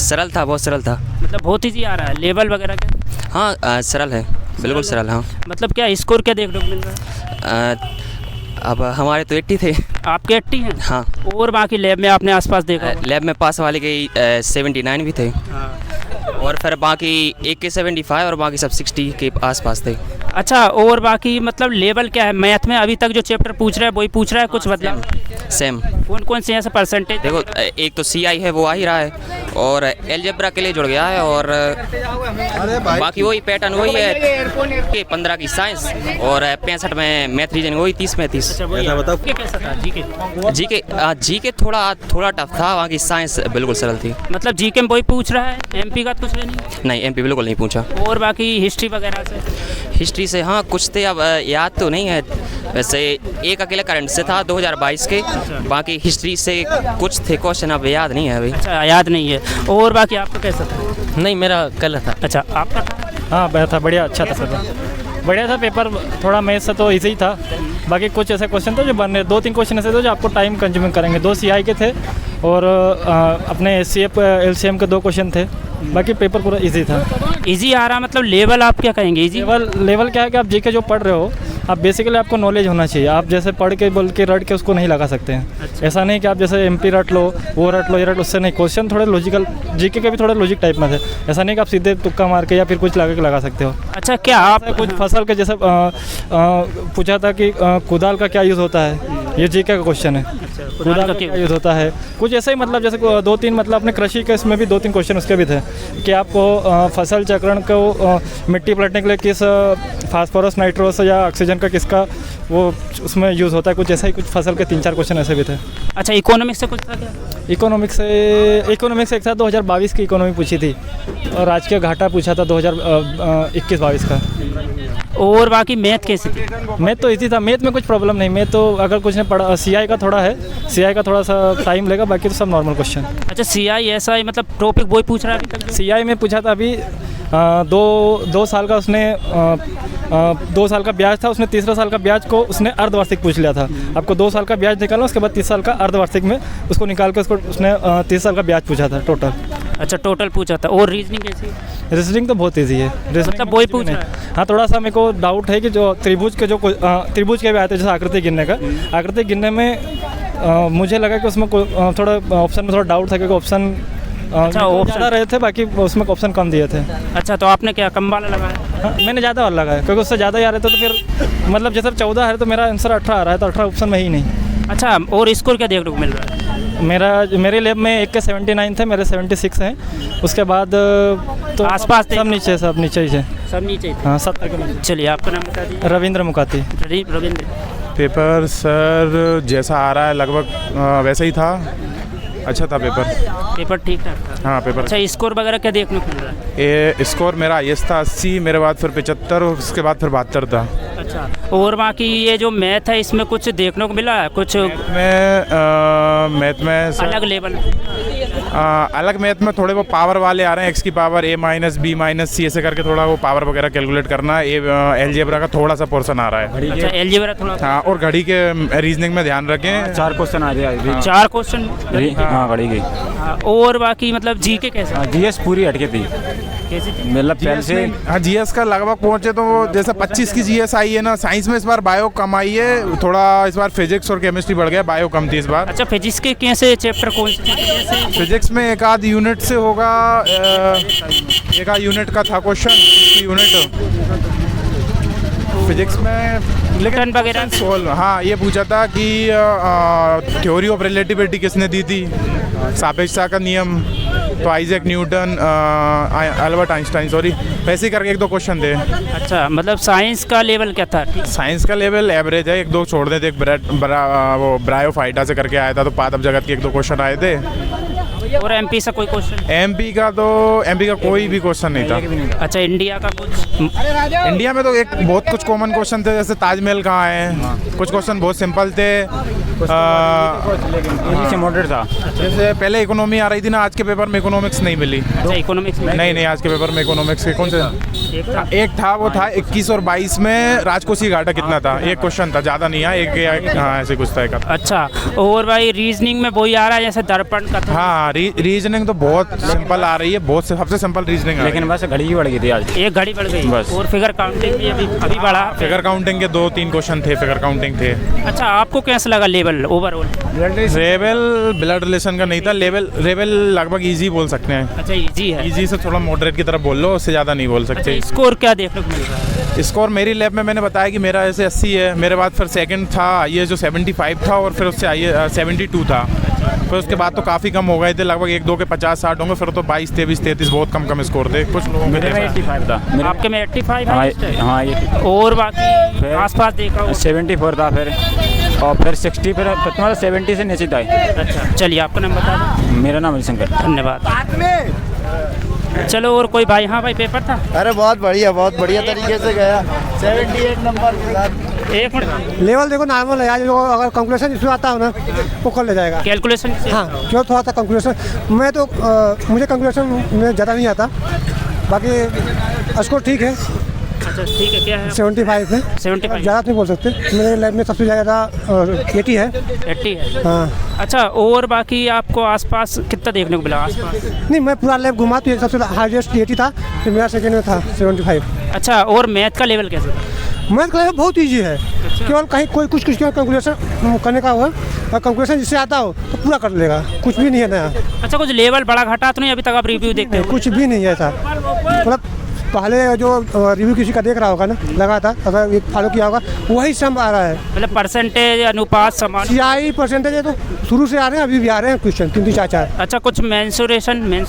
सरल था, बहुत सरल था। मतलब बहुत ईजी आ रहा है, लेवल वगैरह क्या? हाँ सरल है, बिल्कुल सरल। हाँ मतलब क्या स्कोर क्या देखने को मिल रहा है? अब हमारे तो 80 थे। आपके 80 हैं? हाँ। और बाकी लैब में आपने आसपास देखा होगा? लैब में पास वाले के 79 भी थे। हाँ। और फिर बाकी एक के 75 और बाकी सब 60 के आसपास थे। अच्छा, और बाकी मतलब लेवल क्या है मैथ में? अभी तक जो चैप्टर पूछ रहा है वही पूछ रहा है, कुछ बदला? सेम। कौन कौन से ऐसे परसेंटेज? देखो एक तो CI है, वो आ ही रहा है, और अलजेब्रा के लिए जुड़ गया है, और बाकी वही पैटर्न वही है कि 15 की साइंस और 65 में मैथ रीजनिंग, वही 30 में 30। ऐसा बताओ कैसा था जीके थोड़ा टफ था, बाकी साइंस बिल्कुल सरल थी। मतलब जीके में वही पूछ रहा है, एमपी का कुछ नहीं? MP बिल्कुल नहीं पूछा। और बाकी हिस्ट्री वगैरह से? हिस्ट्री से हाँ कुछ थे, अब याद तो नहीं है। वैसे एक अकेला करंट से था 2022 के, बाकी हिस्ट्री से कुछ थे क्वेश्चन, अब याद नहीं है अभी। अच्छा, याद नहीं है। और बाकी आपका कैसा था? नहीं, मेरा कल था। अच्छा, आपका? हाँ था, बढ़िया, अच्छा था सर, बढ़िया था पेपर। थोड़ा मैथ से तो इजी था, बाकी कुछ ऐसे क्वेश्चन थे जो बनने, 2-3 क्वेश्चन ऐसे थे जो आपको टाइम कंज्यूमिंग करेंगे। 2 CI के थे और अपने SCF LCM के 2 क्वेश्चन थे, बाकी पेपर पूरा इजी था। इजी आ रहा मतलब लेवल आप क्या कहेंगे? इजी लेवल क्या है कि आप जीके जो पढ़ रहे हो, आप बेसिकली आपको नॉलेज होना चाहिए। आप जैसे पढ़ के बोल के रट के उसको नहीं लगा सकते हैं। अच्छा। ऐसा नहीं कि आप जैसे MP रट लो, वो रट लो, ये रट लो, उससे नहीं। क्वेश्चन थोड़े लॉजिकल, जीके के भी थोड़े लॉजिक टाइप में थे। ऐसा नहीं कि आप सीधे तुक्का मार के या फिर कुछ लगा के लगा सकते हो। अच्छा, क्या आप कुछ फसल के जैसे पूछा था कि कुदाल का क्या यूज़ होता है, ये जीके का क्वेश्चन है। कुदाल का क्या यूज़ होता है, कुछ ऐसे ही मतलब जैसे 2-3 मतलब अपने कृषि के इसमें भी 2-3 क्वेश्चन उसके भी थे कि आपको फसल चक्रण को मिट्टी पलटने के लिए किस फास्फोरस, नाइट्रोस या ऑक्सीजन का किसका वो उसमें यूज़ होता है, कुछ ऐसा ही कुछ फसल के 3-4 क्वेश्चन ऐसे भी थे। अच्छा, इकोनॉमिक्स से कुछ था क्या? इकोनॉमिक्स से एक था 2022 की इकोनॉमी पूछी थी, और राजकीय घाटा पूछा था 2021-22 का। और बाकी मैथ कैसी थी? मैथ तो इजी था, मैथ में कुछ प्रॉब्लम नहीं। मैथ तो अगर कुछ ने पढ़ा, CI का थोड़ा है, CI का थोड़ा सा टाइम लेगा, बाकी तो सब नॉर्मल क्वेश्चन। अच्छा, CI ऐसा ही मतलब टॉपिक वही पूछ रहा है अभी तक? CI में पूछा था अभी 2 साल का, उसने 2 साल का ब्याज था, उसने तीसरा साल का ब्याज को उसने अर्धवार्षिक पूछ लिया था। आपको 2 साल का ब्याज निकालना, उसके बाद 30 साल का अर्धवार्षिक में उसको निकाल के उसने 30 साल का ब्याज पूछा था टोटल। अच्छा, टोटल पूछा था। और रीजनिंग कैसी? रीजनिंग तो बहुत ईजी है। मतलब वही पूछ रहा है? हाँ, थोड़ा सा मेरे को डाउट है कि जो त्रिभुज के भी आते हैं, जैसे आकृति गिनने का, आकृति गिनने में मुझे लगा कि उसमें थोड़ा ऑप्शन में थोड़ा डाउट था, क्योंकि ऑप्शन ज़्यादा रहे थे, बाकी उसमें ऑप्शन कम दिए थे। अच्छा, तो आपने क्या कम वाला लगाया? हाँ, मैंने ज़्यादा वाला लगाया, क्योंकि उससे ज़्यादा ही आ रहे थे, तो फिर मतलब जैसे 14 है तो मेरा आंसर 18 आ रहा है, तो 18 ऑप्शन में ही नहीं। अच्छा, और स्कोर क्या देखने को मिल रहा है? मेरे लैब में एक के 79 थे, मेरे 76 हैं। उसके बाद तो आसपास सब नीचे ही है। सब नीचे? हाँ, 70 के नीचे। चलिए, आपका नाम बता दीजिए। रविंद्र मुकाती। रविंद्र। पेपर सर जैसा आ रहा है लगभग वैसा ही था, अच्छा था पेपर ठीक ठाक था। हाँ पेपर। अच्छा, स्कोर वगैरह क्या देखने को मिल रहा है? ये स्कोर मेरा हाईएस्ट था 80, मेरे बाद फिर 75, उसके बाद फिर 72 था। अच्छा, और बाकी ये जो मैथ है इसमें कुछ देखने को मिला है? कुछ मैथ में अलग लेवल? अलग मैथ में थोड़े वो पावर वाले आ रहे हैं, x की power a minus b minus c ऐसे करके थोड़ा वो पावर वगैरह कैलकुलेट करना है। अलजेब्रा का थोड़ा सा पोर्शन आ रहा है। अच्छा, अलजेब्रा थोड़ा। हाँ, और घड़ी के रीजनिंग में ध्यान रखें, 4 क्वेश्चन आ जाए। 4 क्वेश्चन? हाँ, घड़ी की। और बाकी मतलब जीके कैसे? GS पूरी हटके थी, मतलब पहले से। हाँ, GS का लगभग पहुंचे तो वो जैसे 25 की GS आई है ना। साइंस में इस बार बायो कम आई है, थोड़ा इस बार फिजिक्स और केमिस्ट्री बढ़ गया, बायो कम थी इस बार। अच्छा, फिजिक्स के कैसे चैप्टर कौन से? फिजिक्स में एक आध यूनिट से होगा, एक आध यूनिट का था क्वेश्चन, यूनिट फिजिक्स में, लेकिन वगैरह सोल्व। हाँ, ये पूछा था कि थ्योरी ऑफ रिलेटिविटी किसने दी थी, सापेक्षता का नियम, तो Isaac Newton, Albert Einstein, sorry, वैसे ही करके 1-2 क्वेश्चन थे। अच्छा, मतलब साइंस का लेवल क्या था? साइंस का लेवल एवरेज है, 1-2 छोड़ देते। एक वो ब्रायोफाइटा से करके आया था, तो पादप जगत के 1-2 क्वेश्चन आए थे। और MP से कोई क्वेश्चन? MP का कोई भी क्वेश्चन नहीं था। अच्छा, इंडिया का कुछ? इंडिया में तो बहुत कुछ कॉमन क्वेश्चन थे, जैसे ताजमहल कहाँ है, कुछ क्वेश्चन बहुत सिंपल थे, से मॉडरेट था। जैसे पहले इकोनॉमी आ रही थी ना, आज के पेपर में इकोनॉमिक्स नहीं मिली। अच्छा, इकोनॉमिक्स में नहीं, आज के पेपर में इकोनॉमिक्स के कौन से एक था, वो था 21 और 22 में राजकोषीय घाटा कितना था, एक क्वेश्चन था, ज़्यादा नहीं है, एक हाँ ऐसे कुछ था। अच्छा, और भाई रीजनिंग में वही आ रहा है जैसे दर्पण का था? हाँ, रीजनिंग तो बहुत सिंपल आ रही है, बहुत सबसे सिंपल रीजनिंग आ रही लेकिन बस घड़ी ही बढ़ गई थी आज। एक घड़ी बढ़ गई बस। और फिगर काउंटिंग भी अभी बढ़ा। है। फिगर काउंटिंग के 2-3 क्वेश्चन थे, फिगर काउंटिंग थे। अच्छा, आपको कैसा लगा level overall? Rebel blood relation का नहीं था, रेबल लगभग इजी बोल सकते हैं। अच्छा, इजी है। इजी से थोड़ा मॉडरेट की तरफ बोल लो, उससे ज़्यादा नहीं बोल सकते। अच्छा, स्कोर क्या देखने को मिल रहा है? स्कोर मेरी लैब में मैंने बताया कि मेरा ऐसे 80 है, मेरे बाद फिर सेकंड था ये जो 75 था, और फिर उससे आइए 72 था। फिर उसके बाद तो काफ़ी कम हो गए थे, लगभग 1-2 के 50-60 होंगे, फिर तो 22, 23, 33 बहुत कम स्कोर थे कुछ लोगों मेरे में के। 85 था। आपके में 85 हाँ है? हाँ, ये और बाकी फिर- आसपास देखा हो? 74 था फिर, और फिर 60, फिर मतलब 70 से नीचे था। अच्छा, चलिए आपका नाम बता दो। मेरा नाम हरिशंकर। धन्यवाद। चलो, और कोई भाई? हाँ भाई, पेपर था? अरे बहुत बढ़िया तरीके से गया, 78 नंबर के साथ। एक मिनट, लेवल देखो नॉर्मल है यार, जो अगर कैलकुलेशन इसमें आता हो ना वो कर ले जाएगा। कैलकुलेशन से? हाँ, जो थोड़ा सा कैलकुलेशन मैं तो मुझे कैलकुलेशन में ज़्यादा नहीं आता, बाकी स्कोर ठीक है। अच्छा, ठीक है। क्या है? 75 है। 75 ज़्यादा नहीं बोल सकते, मेरे लैब में सबसे ज़्यादा 80 है। 80 है। हाँ, अच्छा, और बाकी आपको आसपास कितना देखने को मिला आसपास? नहीं मैं पूरा लैब घुमा तो ये सबसे हाईएस्ट 80 था, फिर मेरा सेकेंड में था 75। अच्छा, और मैथ का लेवल कैसे था? मैथ का बहुत ईजी है। केवल कहीं कोई कुछ कैलकुलेशन करने का हो, और कैलकुलेशन जिससे आता हो तो पूरा कर लेगा, कुछ भी नहीं है नया। अच्छा, कुछ लेवल बड़ा घटा तो नहीं अभी तक आप रिव्यू देखते हो? कुछ भी नहीं है ऐसा। मतलब पहले जो रिव्यू किसी का देख रहा होगा ना, लगा था, अगर एक फॉलो किया होगा वही सम आ रहा है। मतलब परसेंटेज अनुपात समान? CI परसेंटेज है तो शुरू से आ रहे हैं, अभी भी आ रहे हैं क्वेश्चन 3-4। अच्छा, कुछ मेंसुरेशन नहीं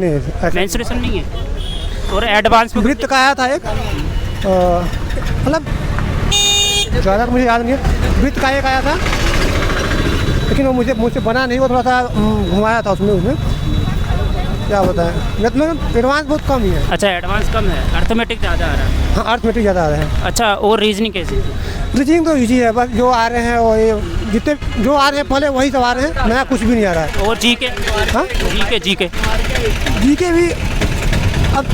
ऐसा मेंसुरेशन नहीं है? और एडवांस में वृत्त का आया था एक, मतलब ज़्यादा मुझे याद नहीं है, वृत्त का एक आया था, लेकिन वो मुझसे बना नहीं, वो थोड़ा सा घुमाया था उसमें क्या बताएं, मतलब एडवांस बहुत कम ही है। अच्छा, एडवांस कम है, अर्थमेटिक ज़्यादा आ रहा है। हाँ, अर्थमेटिक ज़्यादा आ रहे हैं। अच्छा, और रीजनिंग कैसी? रीजनिंग तो ईजी है, बस जो आ रहे हैं वो ये जितने जो आ रहे हैं पहले वही सब आ रहे हैं, नया कुछ भी नहीं आ रहा है। और जीके? हाँ, जीके जीके भी अब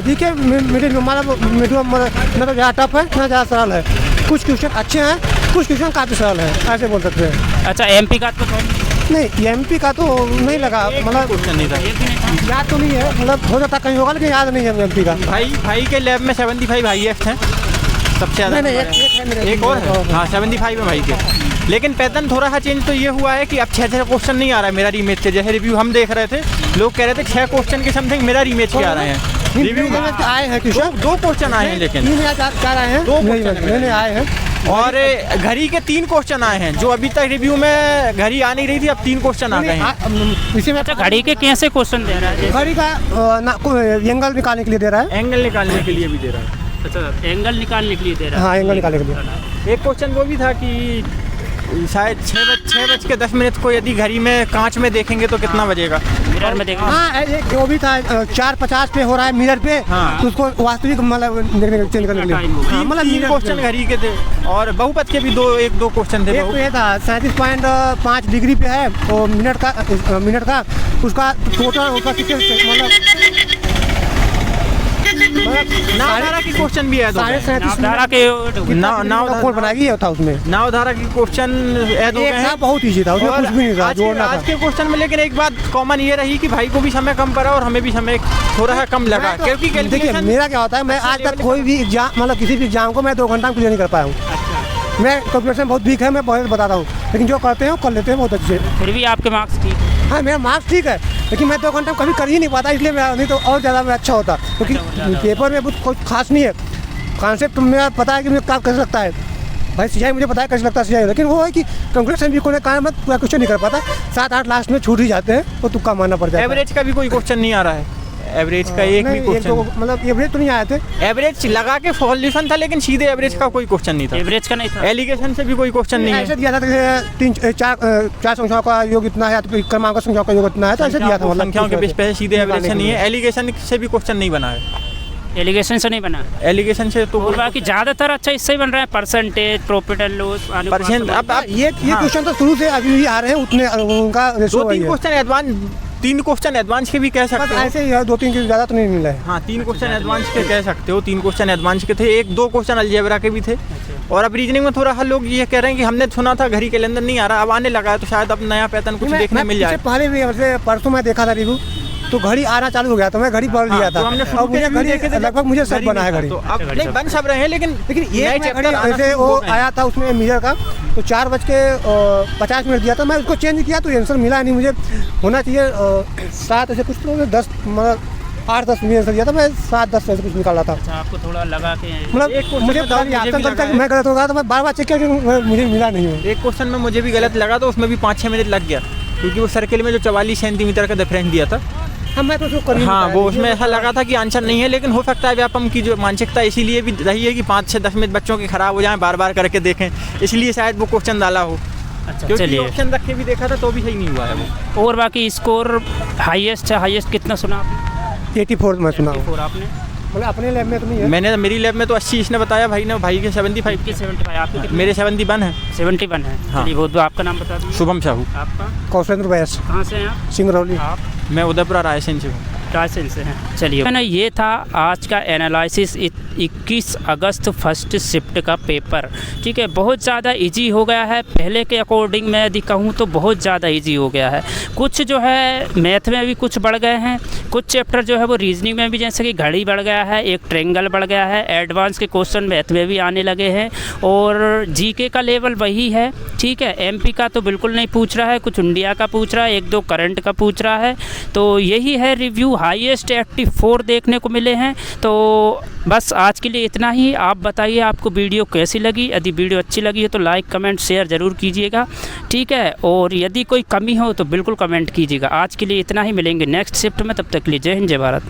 जीके मीडियम ना तो ज़्यादा टफ है ना ज़्यादा सरल है, कुछ क्वेश्चन अच्छे हैं, कुछ क्वेश्चन काफ़ी सरल है, ऐसे बोल सकते हैं। अच्छा, MP का तो नहीं, MP का तो नहीं लगा, मतलब क्वेश्चन नहीं था? याद तो नहीं है, मतलब हो सकता कहीं होगा लेकिन याद नहीं है MP का। भाई के लैब में 75 हाईएस्ट हैं सबसे ज़्यादा। नहीं, एक है मेरे। एक और है? हाँ, 75 है भाई के। लेकिन पैटर्न थोड़ा सा चेंज तो ये हुआ है कि अब 6 क्वेश्चन नहीं आ रहा है मेरा रीमेच के। जैसे रिव्यू हम देख रहे थे, लोग कह रहे थे 6 क्वेश्चन के समथिंग मेरा रीमेच के आ रहे हैं। रिव्यू में आए हैं क्वेश्चन, 2 क्वेश्चन आए हैं, लेकिन 3,000 आए हैं, 2 क्वेश्चन नहीं आए हैं। और घड़ी के 3 क्वेश्चन आए हैं, जो अभी तक रिव्यू में घड़ी आ नहीं रही थी, अब 3 क्वेश्चन आ गए हैं। इसी में अच्छा, घड़ी के कैसे क्वेश्चन दे रहा है? घड़ी का एंगल निकालने के लिए दे रहा है। एंगल निकालने के लिए भी दे रहा है। अच्छा, एंगल निकालने के लिए दे रहा है? हाँ, एंगल निकालने के लिए। एक क्वेश्चन वो भी था कि शायद 6:10 को यदि घड़ी में कांच में देखेंगे तो कितना बजेगा। मिरर में देखा? हाँ, एक वो भी था 4:50 पे हो रहा है मिरर पे, हाँ। तो उसको वास्तविक मतलब देखने चेंज करने के लिए। हाँ, मतलब 3 क्वेश्चन घड़ी के थे, और बहुपद के भी 2 क्वेश्चन थे। एक तो ये था 37.5 डिग्री पे है, वो मिनट का उसका टोटल उसका कितने मतलब नावधारा की क्वेश्चन भी है 37.5 धारा के नाव कोड बनाएगी था उसमें। नावधारा की क्वेश्चन ऐड हो गए एक था हैं। बहुत ईजी था, उसमें और कुछ भी नहीं था, जोड़ना आज था। के क्वेश्चन में लेकिन एक बात कॉमन ये रही कि भाई को भी समय कम पड़ा और हमें भी समय थोड़ा सा कम लगा, क्योंकि देखिए कैलकुलेशन मेरा क्या होता है, मैं आज तक कोई भी एग्जाम मतलब किसी भी एग्जाम को मैं 2 घंटा में क्लियर नहीं कर पाया हूँ। मैं कैलकुलेशन बहुत वीक है, मैं बहुत बताता हूँ, लेकिन जो करते हैं वो कर लेते हैं बहुत अच्छे। फिर भी आपके मार्क्स ठीक? हाँ, मेरा मार्क्स ठीक है, लेकिन मैं 2 घंटे में कभी कर ही नहीं पाता, इसलिए मेरा नहीं तो और ज़्यादा मेरा अच्छा होता, क्योंकि पेपर में कुछ कोई खास नहीं है। कॉन्सेप्ट मेरा पता है कि मुझे क्या कर सकता है, भाई CI मुझे पता है कैसे लगता है CI, लेकिन वो है कि कैलकुलेशन भी कोई कारण मैं पूरा क्वेश्चन नहीं कर पाता, 7-8 लास्ट में छूट ही जाते हैं, वो तुक्का मानना पड़ जाता है। एवरेज का भी कोई क्वेश्चन नहीं आ रहा है, एवरेज का एक भी क्वेश्चन मतलब एवरेज तो नहीं आए थे, एवरेज लगा के सॉल्यूशन था, लेकिन सीधे एवरेज का कोई क्वेश्चन नहीं था। एवरेज का नहीं था? एलिगेशन से भी कोई क्वेश्चन नहीं ऐसे है। दिया था कि 4 संख्याओं का योग इतना है, तो क्रमांक संख्याओं का योग इतना है, तो ऐसे दिया था, मतलब संख्याओं के बेस पे सीधे एवरेज से नहीं है। एलिगेशन से भी क्वेश्चन नहीं बना है, एलिगेशन से नहीं बना? एलिगेशन से तो और बाकी ज़्यादातर अच्छा इससे ही बन रहा है, percentage, profit and loss, percent. अब ये क्वेश्चन तो शुरू से अभी भी आ रहे हैं, उतने उनका ratio 2-3 question advance 3 question advance के भी कह बस सकते हो। ऐसे ही है, 2-3 के ज़्यादा तो नहीं मिला है। हाँ 3 क्वेश्चन एडवांस के कह सकते हो, 3 क्वेश्चन एडवांस के थे, 1-2 क्वेश्चन अलजेब्रा के भी थे। और अब रीजनिंग में थोड़ा हल लोग ये कह रहे हैं कि हमने सुना था घड़ी कैलेंडर नहीं आ रहा, अब आने लगा है, तो शायद अब नया पैटर्न कुछ देखने मिल जाए। पहले भी वैसे परसों मैं देखा था रिव्यू, तो घड़ी आना चालू हो गया, तो मैं घड़ी पढ़ लिया था। तो हमने अब मुझे घड़ी लगभग मुझे सब बना है घड़ी। तो अब नहीं बन सब रहे हैं, लेकिन ये नए घड़ी चैप्टर आना ऐसे शुरू वो हो गए हैं। आया था उसमें मिरर का, तो 4:50 दिया था, मैं उसको चेंज किया तो आंसर मिला नहीं। मुझे होना चाहिए 7 ऐसे कुछ, तो 10 मतलब 8-10 में आंसर दिया था, मैं 7-10 ऐसे कुछ निकाला था। अच्छा, आपको थोड़ा लगा कि मतलब एक क्वेश्चन मुझे में पता नहीं मुझे आपका भी लगता है कि लगा मैं गलत होगा, तो मैं बार-बार चेक करके मुझे मिला नहीं है। एक क्वेश्चन में मुझे भी गलत लगा, तो उसमें भी 5-6 मिनट लग गया, क्योंकि वो सर्किल में जो 44 सेंटीमीटर का डिफरेंस दिया था। हाँ मैं तो उसको कर ही नहीं हाँ पाया। वो उसमें ऐसा लगा था कि आंसर नहीं है, लेकिन हो सकता है व्यापम की जो मानसिकता इसीलिए भी रही है कि 5 से 10 मिनट बच्चों के खराब हो जाएं, बार बार करके देखें, इसलिए शायद वो क्वेश्चन डाला हो। अच्छा क्योंकि चलिए। ऑप्शन रख के भी देखा था तो भी सही नहीं हुआ है वो। और बाकी स्कोर हाईएस्ट है, हाईएस्ट कितना सुना आपने? 84 में सुना हूँ। 84 आपने? मतलब अपने लैब में तो नहीं है। मैंने मेरी लैब में तो 80 इसने बताया, भाई ने, भाई के 75 आपके 75, आपके कितने? मेरे 71 है। 71 है। हाँ। चलिए, बहुत आपका नाम बता दीजिए। शुभम साहू। आपका? कौशलेंद्र बैस, कहाँ से हैं आप? सिंगरौली। आप मैं उदयपुरा रायसेन से हूँ। रायसेन से हैं। चलिए ना, ये था आज का एनालिसिस 21 अगस्त फर्स्ट शिफ्ट का पेपर। ठीक है, बहुत ज़्यादा इजी हो गया है, पहले के अकॉर्डिंग मैं यदि कहूँ तो बहुत ज़्यादा इजी हो गया है। कुछ जो है मैथ में भी कुछ बढ़ गए हैं, कुछ चैप्टर जो है वो रीजनिंग में भी, जैसे कि घड़ी बढ़ गया है, एक ट्रेंगल बढ़ गया है, एडवांस के क्वेश्चन मैथ में भी आने लगे हैं, और जीके का लेवल वही है। ठीक है, एमपी का तो बिल्कुल नहीं पूछ रहा है, कुछ इंडिया का पूछ रहा है, 1-2 करंट का पूछ रहा है। तो यही है रिव्यू, हाईएस्ट 84 देखने को मिले हैं। तो बस आज के लिए इतना ही। आप बताइए आपको वीडियो कैसी लगी, यदि वीडियो अच्छी लगी है तो लाइक कमेंट शेयर ज़रूर कीजिएगा। ठीक है, और यदि कोई कमी हो तो बिल्कुल कमेंट कीजिएगा। आज के लिए इतना ही, मिलेंगे नेक्स्ट शिफ्ट में, तब तक के लिए जय हिंद जय भारत।